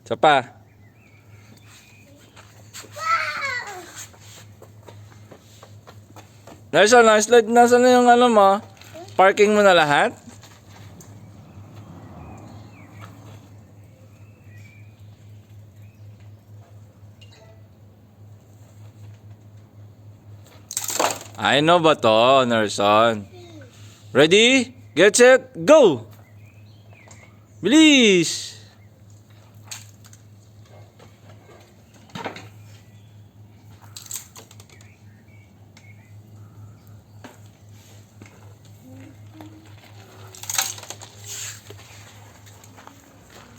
Isa pa. Slide. Nasaan na yung ano mo? Parking mo na lahat? I know ba to, Nerson? Ready? Get set, go! Bilis!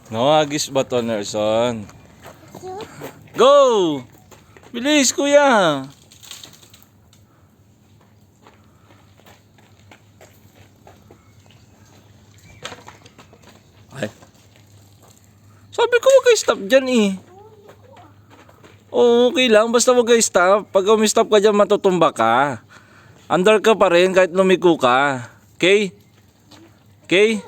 Nawagis ba to, Nerson? Go! Bilis, kuya! Ay. Sabi ko huwag kayo stop dyan eh. Oo, okay lang. Basta huwag kayo stop. Pag umi-stop ka dyan, matutumba ka. Under ka pa rin kahit lumiko ka. Okay? Okay?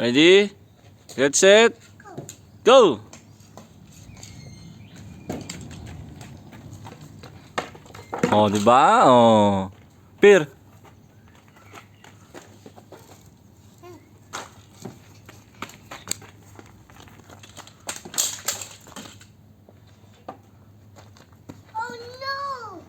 Ready? Get set. Go! Oh, di ba? Oh. Pir. Oh no!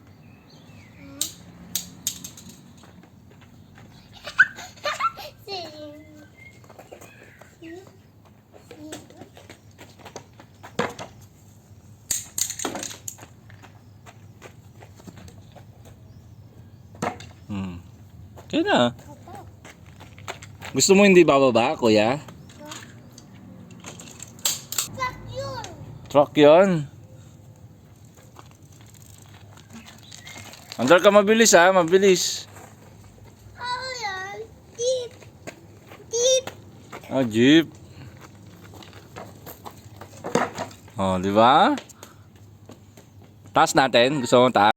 Kaya na. Gusto mo hindi bababa, kuya? Truck yun! Truck yun. Under ka mabilis ha, mabilis. Oh yan! Jeep! Jeep! Ah, jeep. Oh, di ba? Taas natin. Gusto mo taas?